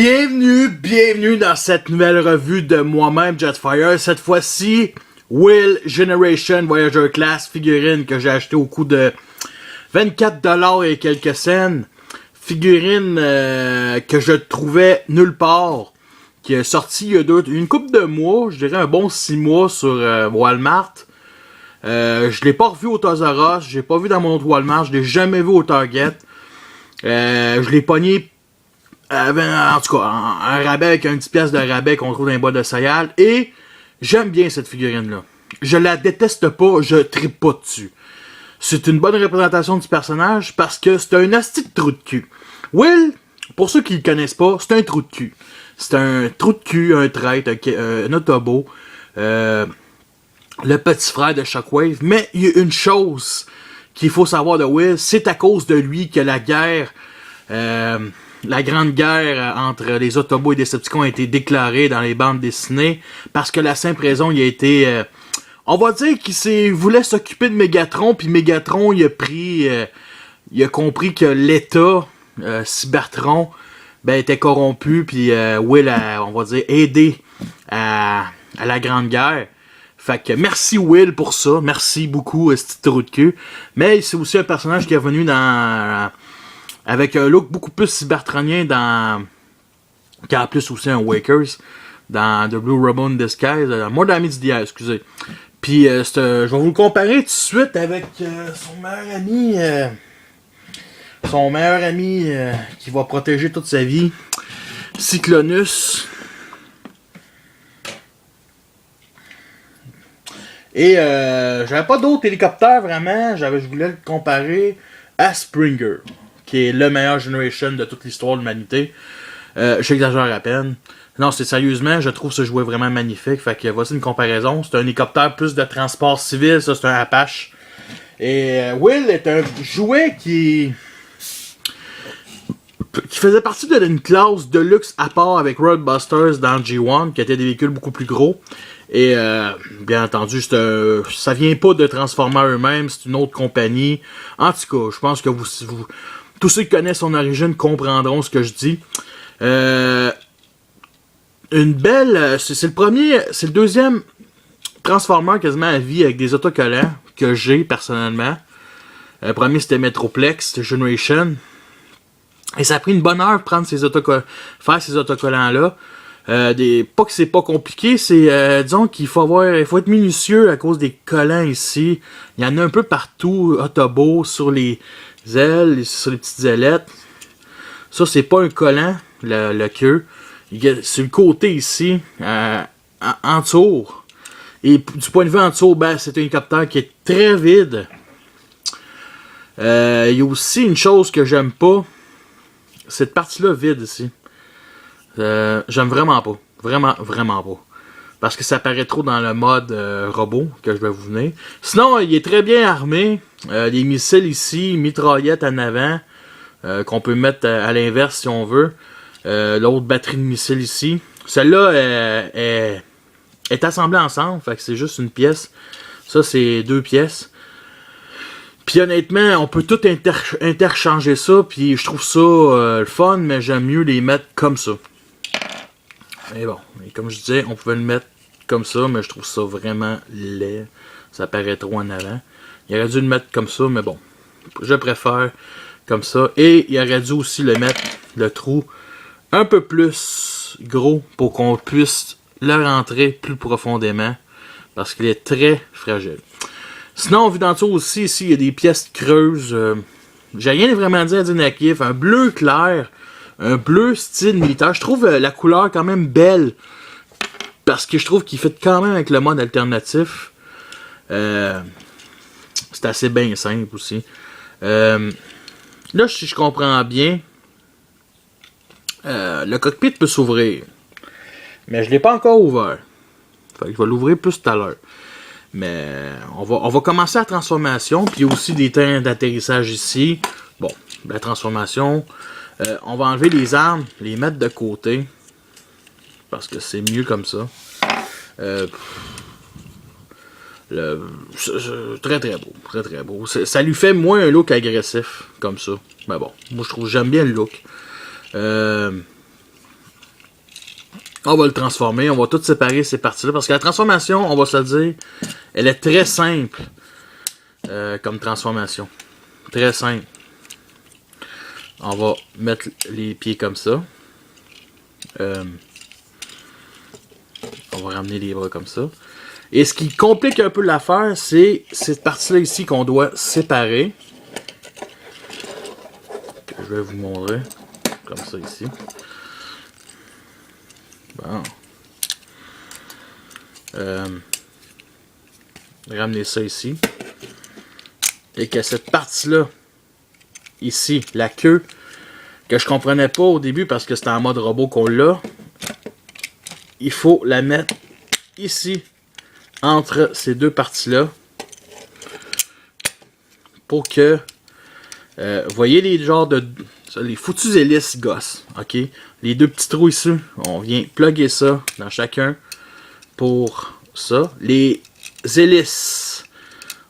Bienvenue dans cette nouvelle revue de moi-même, Jetfire. Cette fois-ci, Will Generation Voyager Class figurine que j'ai acheté au coût de 24$ et quelques cents. Figurine que je trouvais nulle part, qui est sortie il y a une couple de mois, je dirais un bon 6 mois sur Walmart. Je l'ai pas revu au Toys R Us, je l'ai pas vu dans mon autre Walmart, je l'ai jamais vu au Target. Je l'ai pogné en tout cas, un rabais avec un 10$ de rabais qu'on trouve dans les boîtes de céréales. Et j'aime bien cette figurine-là. Je la déteste pas, je trippe pas dessus. C'est une bonne représentation du personnage parce que c'est un asti de trou de cul. Will, pour ceux qui le connaissent pas, c'est un trou de cul. C'est un trou de cul, un traître, un autobo. Le petit frère de Shockwave. Mais il y a une chose qu'il faut savoir de Will, c'est à cause de lui que la guerre... la grande guerre entre les Autobots et les Decepticons a été déclarée dans les bandes dessinées parce que la simple raison, il a été... on va dire qu'il voulait s'occuper de Megatron, puis Megatron, il a compris que l'État, Cybertron, était corrompu, puis Will a, on va dire, aidé à la grande guerre. Fait que merci Will pour ça, merci beaucoup, ce trou de cul. Mais c'est aussi un personnage qui est venu avec un look beaucoup plus cybertronien qui a plus aussi un Wakers dans The Blue Ribbon Disguise, More Damage d'hier, excusez. Puis je vais vous le comparer tout de suite avec son meilleur ami qui va protéger toute sa vie, Cyclonus. Et j'avais pas d'autres hélicoptères vraiment, je voulais le comparer à Springer, qui est le meilleur Generation de toute l'histoire de l'humanité. J'exagère à peine. Non, c'est sérieusement, je trouve ce jouet vraiment magnifique. Fait que voici une comparaison. C'est un hélicoptère plus de transport civil, ça c'est un Apache. Et Will est un jouet qui faisait partie d'une classe de luxe à part avec Roadbusters dans G1, qui étaient des véhicules beaucoup plus gros. Et bien entendu, ça vient pas de Transformers eux-mêmes, c'est une autre compagnie. En tout cas, je pense que tous ceux qui connaissent son origine comprendront ce que je dis. Une belle... C'est le deuxième Transformer quasiment à vie avec des autocollants que j'ai personnellement. Le premier c'était Metroplex, Generation. Et ça a pris une bonne heure de faire ces autocollants-là. Pas que c'est pas compliqué, c'est disons qu'il faut être minutieux à cause des collants ici. Il y en a un peu partout, Autobo, sur les ailes, sur les petites ailettes. Ça c'est pas un collant, le queue. Sur le côté ici, en dessous. Et du point de vue en dessous, c'est un hélicoptère qui est très vide. Il y a aussi une chose que j'aime pas. Cette partie-là vide ici. J'aime vraiment pas. Vraiment pas. Parce que ça paraît trop dans le mode robot que je vais vous venir. Sinon, il est très bien armé. Les missiles ici, mitraillettes en avant. Qu'on peut mettre à l'inverse si on veut. L'autre batterie de missiles ici. Celle-là est assemblée ensemble. Fait que c'est juste une pièce. Ça, c'est 2 pièces. Puis honnêtement, on peut tout interchanger ça. Puis je trouve ça le fun, mais j'aime mieux les mettre comme ça. Mais bon, comme je disais, on pouvait le mettre comme ça, mais je trouve ça vraiment laid. Ça paraît trop en avant. Il aurait dû le mettre comme ça, mais bon. Je préfère comme ça. Et il aurait dû aussi le mettre, le trou, un peu plus gros pour qu'on puisse le rentrer plus profondément. Parce qu'il est très fragile. Sinon, vu d'en dessous aussi, ici, il y a des pièces creuses. J'ai rien vraiment dit à dire naïf. Un bleu clair. Un bleu style militaire. Je trouve la couleur quand même belle. Parce que je trouve qu'il fait quand même avec le mode alternatif. C'est assez bien simple aussi. Là, si je comprends bien, le cockpit peut s'ouvrir. Mais je ne l'ai pas encore ouvert. Fait que je vais l'ouvrir plus tout à l'heure. Mais on va commencer la transformation. Puis il y a aussi des trains d'atterrissage ici. Bon, la transformation. On va enlever les armes, les mettre de côté. Parce que c'est mieux comme ça. Très très beau. Très très beau. Ça lui fait moins un look agressif. Comme ça. Mais bon, moi je trouve j'aime bien le look. On va le transformer, on va tout séparer ces parties-là, parce que la transformation, on va se le dire, elle est très simple comme transformation. Très simple. On va mettre les pieds comme ça. On va ramener les bras comme ça. Et ce qui complique un peu l'affaire, c'est cette partie-là ici qu'on doit séparer. Que je vais vous montrer. Comme ça ici. Bon. Ramener ça ici. Et que cette partie-là, ici, la queue, que je comprenais pas au début parce que c'était en mode robot qu'on l'a, il faut la mettre ici, entre ces deux parties-là, pour que, voyez les genres de, les foutus hélices gosse, ok? Les deux petits trous ici, on vient plugger ça dans chacun pour ça. Les hélices,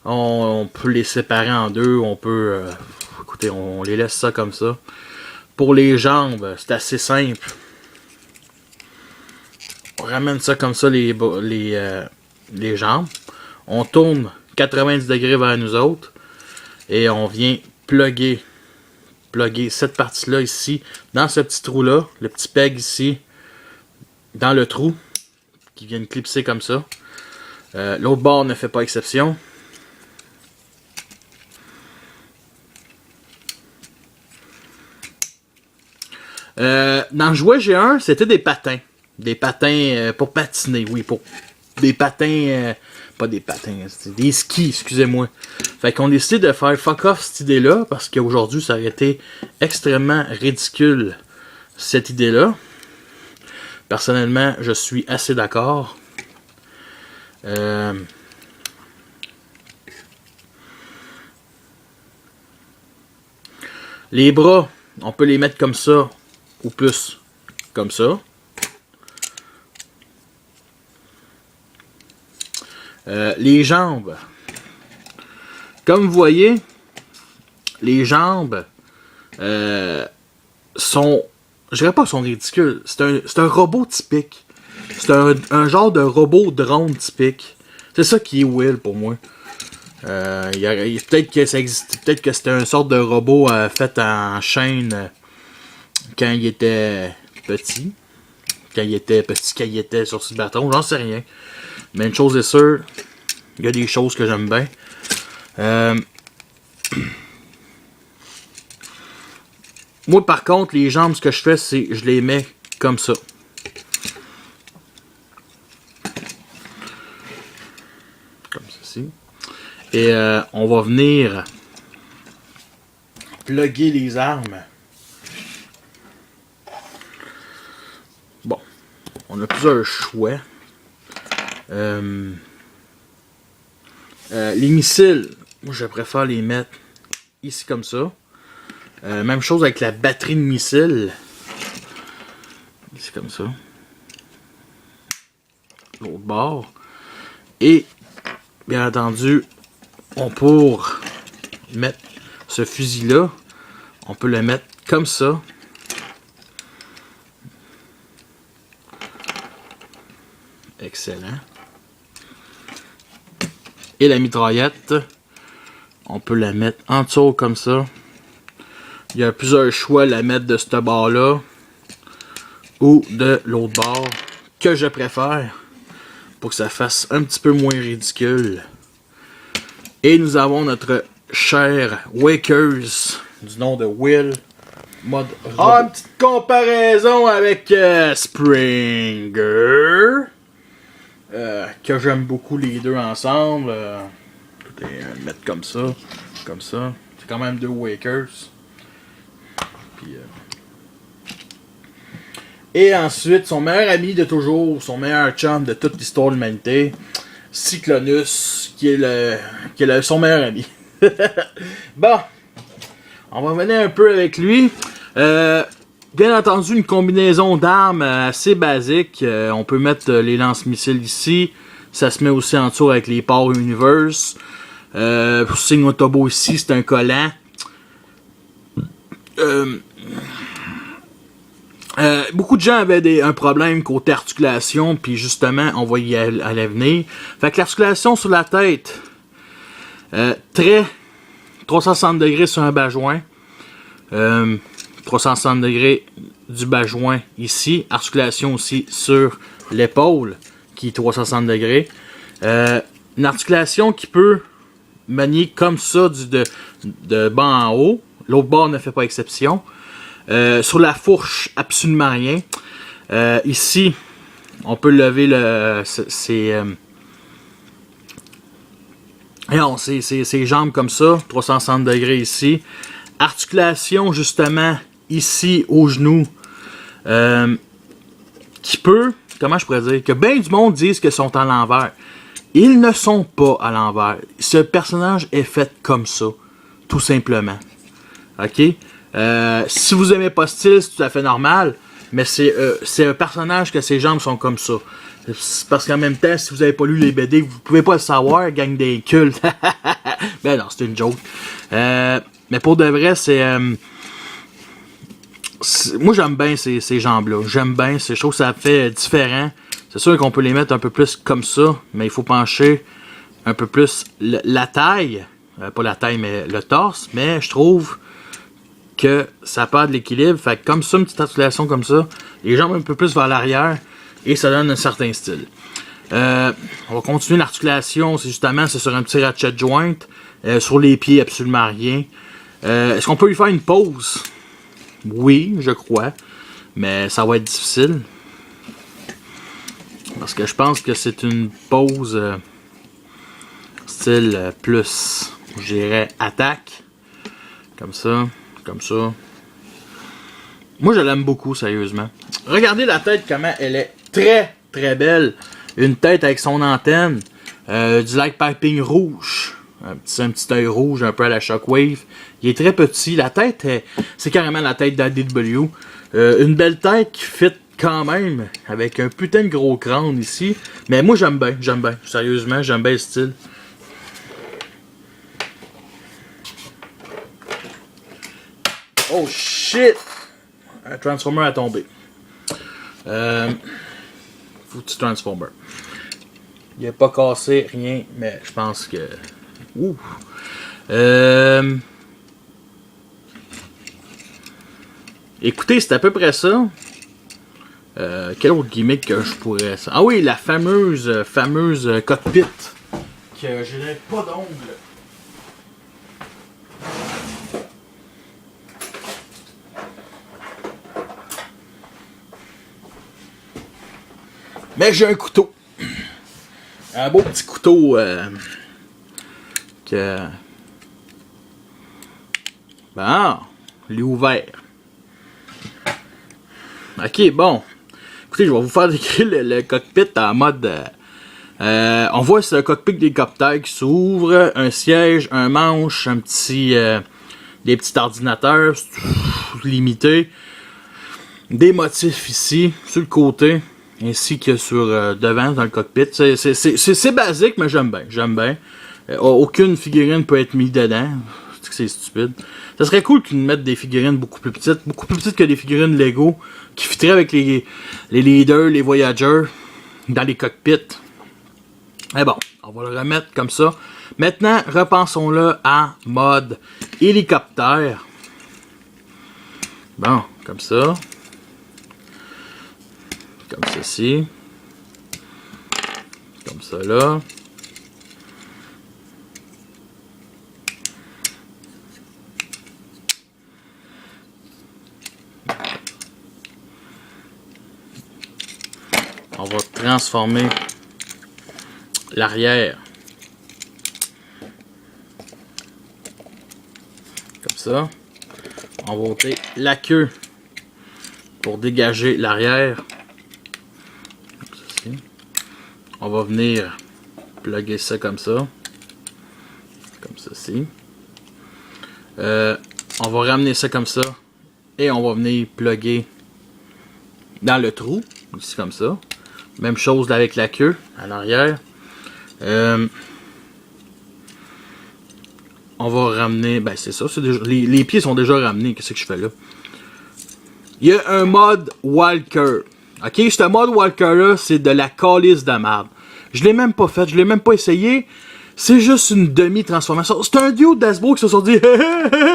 on peut les séparer en deux, on peut, écoutez, on les laisse ça comme ça. Pour les jambes, c'est assez simple. On ramène ça comme ça, les jambes. On tourne 90 degrés vers nous autres. Et on vient plugger cette partie-là ici, dans ce petit trou-là. Le petit peg ici, dans le trou, qui vient clipser comme ça. L'autre bord ne fait pas exception. Dans le jouet G1, c'était des patins. Des patins pour patiner, oui, pour des patins, pas des patins, c'était des skis, excusez-moi. Fait qu'on a décidé de faire fuck off cette idée-là, parce qu'aujourd'hui, ça aurait été extrêmement ridicule, cette idée-là. Personnellement, je suis assez d'accord. Les bras, on peut les mettre comme ça, ou plus comme ça. Les jambes. Comme vous voyez, les jambes sont... Je dirais pas sont ridicules. C'est un robot typique. C'est un genre de robot drone typique. C'est ça qui est Will pour moi. Peut-être que ça existe. Peut-être que c'était une sorte de robot fait en chaîne quand il était petit. Quand il était sur ce bâton. J'en sais rien. Mais une chose est sûre, il y a des choses que j'aime bien. Moi, par contre, les jambes, ce que je fais, c'est je les mets comme ça. Comme ceci. Et on va venir plugger les armes. Bon, on a plusieurs choix. Les missiles, moi je préfère les mettre ici comme ça. Même chose avec la batterie de missiles. Ici comme ça. L'autre bord. Et bien entendu, pour mettre ce fusil là, on peut le mettre comme ça. Excellent. Et la mitraillette, on peut la mettre en dessous comme ça. Il y a plusieurs choix à la mettre de ce bord-là ou de l'autre bord que je préfère pour que ça fasse un petit peu moins ridicule. Et nous avons notre cher Wakers du nom de Will. Mode une petite comparaison avec Springer. Que j'aime beaucoup les deux ensemble. Mettre comme ça. Comme ça. C'est quand même deux Wakers. Puis, et ensuite, son meilleur ami de toujours, son meilleur chum de toute l'histoire de l'humanité, Cyclonus, qui est son meilleur ami. Bon, on va revenir un peu avec lui. Bien entendu, une combinaison d'armes assez basique. On peut mettre les lance-missiles ici. Ça se met aussi en dessous avec les Power Universe. Signe Autobo ici, c'est un collant. Beaucoup de gens avaient un problème côté articulation, puis justement, on va y aller venir. Fait que l'articulation sur la tête, très 360 degrés sur un bas-joint, 360 degrés du bas-joint ici, articulation aussi sur l'épaule, qui est 360 degrés. Une articulation qui peut manier comme ça de bas en haut, l'autre bord ne fait pas exception. Sur la fourche, absolument rien. Ici, on peut lever ses jambes comme ça, 360 degrés ici. Articulation, justement, ici, au genou, qui peut, comment je pourrais dire, que bien du monde disent qu'ils sont à l'envers. Ils ne sont pas à l'envers. Ce personnage est fait comme ça, tout simplement. OK? Si vous aimez pas ce style, c'est tout à fait normal, mais c'est un personnage que ses jambes sont comme ça. Parce qu'en même temps, si vous avez pas lu les BD, vous pouvez pas le savoir, gang des cultes. Ben non, c'est une joke. Mais pour de vrai, moi j'aime bien ces jambes-là. J'aime bien, je trouve que ça fait différent. C'est sûr qu'on peut les mettre un peu plus comme ça, mais il faut pencher un peu plus la taille. Pas la taille, mais le torse. Mais je trouve que ça perd de l'équilibre. Fait que comme ça, une petite articulation comme ça, les jambes un peu plus vers l'arrière, et ça donne un certain style. On va continuer l'articulation, c'est sur un petit ratchet joint. Sur les pieds, absolument rien. Est-ce qu'on peut lui faire une pause? Oui, je crois. Mais ça va être difficile. Parce que je pense que c'est une pause style plus, je dirais, attaque. Comme ça. Comme ça. Moi, je l'aime beaucoup, sérieusement. Regardez la tête, comment elle est très, très belle. Une tête avec son antenne. Du light piping rouge. Un petit œil rouge, un peu à la Shockwave. Il est très petit. La tête, c'est carrément la tête d'ADW. Une belle tête qui fit quand même. Avec un putain de gros crâne ici. Mais moi, j'aime bien. Sérieusement, j'aime bien le style. Oh shit! Un Transformer a tombé. Foutu Transformer. Il n'a pas cassé rien, mais je pense que. Ouh! Écoutez, c'est à peu près ça. Quel autre gimmick que je pourrais. Ah oui, la fameuse cockpit. Que je n'ai pas d'ongles. Mais j'ai un couteau. Un beau petit couteau que... Bon, il est ouvert. Ok, bon. Écoutez, je vais vous faire décrire le cockpit en mode... on voit c'est un cockpit d'hélicoptère qui s'ouvre, un siège, un manche, un petit... des petits ordinateurs limités. Des motifs ici, sur le côté. Ainsi que sur devant dans le cockpit. C'est basique, mais j'aime bien. Aucune figurine peut être mise dedans. C'est stupide. Ça serait cool qu'ils nous mettent des figurines beaucoup plus petites que des figurines Lego, qui fitteraient avec les leaders, les voyageurs, dans les cockpits. Mais bon, on va le remettre comme ça. Maintenant, repensons-le en mode hélicoptère. Bon, comme ça. Comme ceci. Comme ça là. On va transformer l'arrière. Comme ça. On va ôter la queue pour dégager l'arrière. On va venir plugger ça comme ça. Comme ceci. On va ramener ça comme ça. Et on va venir plugger dans le trou. Ici comme ça. Même chose avec la queue à l'arrière. On va ramener... Ben c'est ça. Déjà, les pieds sont déjà ramenés. Qu'est-ce que je fais là? il y a un mode Walker. Ok, ce mode Walker-là, c'est de la calice de merde. Je l'ai même pas fait, je l'ai même pas essayé. C'est juste une demi-transformation. C'est un duo d'Asbro qui se sont dit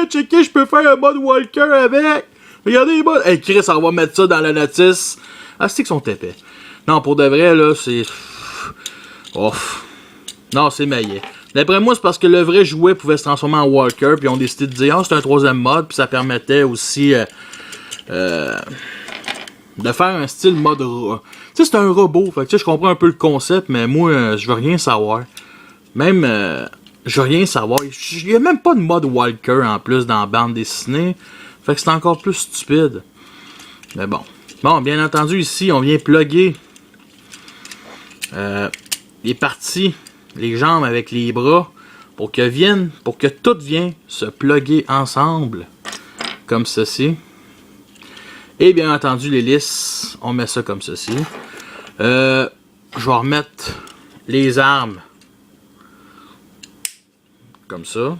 checker, je peux faire un mode Walker avec. Regardez les modes. Hey Chris, on va mettre ça dans la notice. Ah, c'est qu'ils sont épais. Non, pour de vrai, là, c'est. Ouf. Non, c'est maillet. D'après moi, c'est parce que le vrai jouet pouvait se transformer en Walker, puis ils ont décidé de dire, c'est un troisième mode, puis ça permettait aussi de faire un style mode. Tu sais, c'est un robot, fait que tu sais, je comprends un peu le concept, mais moi, je veux rien savoir. Même, je veux rien savoir. Il y a même pas de mode Walker en plus dans la bande dessinée, fait que c'est encore plus stupide. Mais bon. Bon, bien entendu, ici, on vient plugger les parties, les jambes avec les bras, pour que tout vienne se plugger ensemble, comme ceci. Et bien entendu, l'hélice, on met ça comme ceci. Je vais remettre les armes comme ça.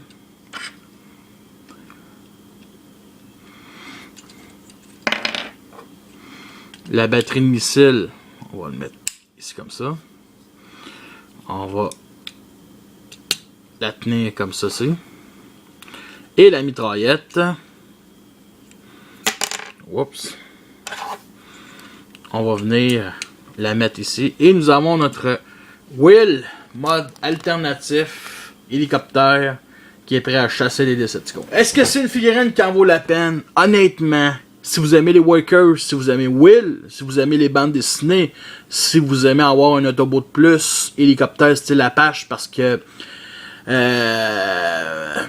La batterie de missile, on va le mettre ici comme ça. On va la tenir comme ceci. Et la mitraillette. Oups. On va venir la mettre ici. Et nous avons notre Will mode alternatif hélicoptère qui est prêt à chasser les Decepticons. Est-ce que c'est une figurine qui en vaut la peine? Honnêtement, si vous aimez les Walkers, si vous aimez Will, si vous aimez les bandes dessinées, si vous aimez avoir un Autobot de plus, hélicoptère style Apache, parce que...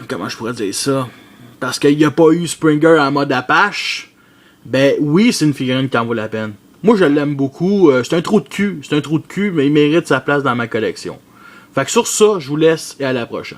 comment je pourrais dire ça? Parce qu'il n'y a pas eu Springer en mode Apache, ben oui, c'est une figurine qui en vaut la peine. Moi, je l'aime beaucoup. C'est un trou de cul, mais il mérite sa place dans ma collection. Fait que sur ça, je vous laisse et à la prochaine.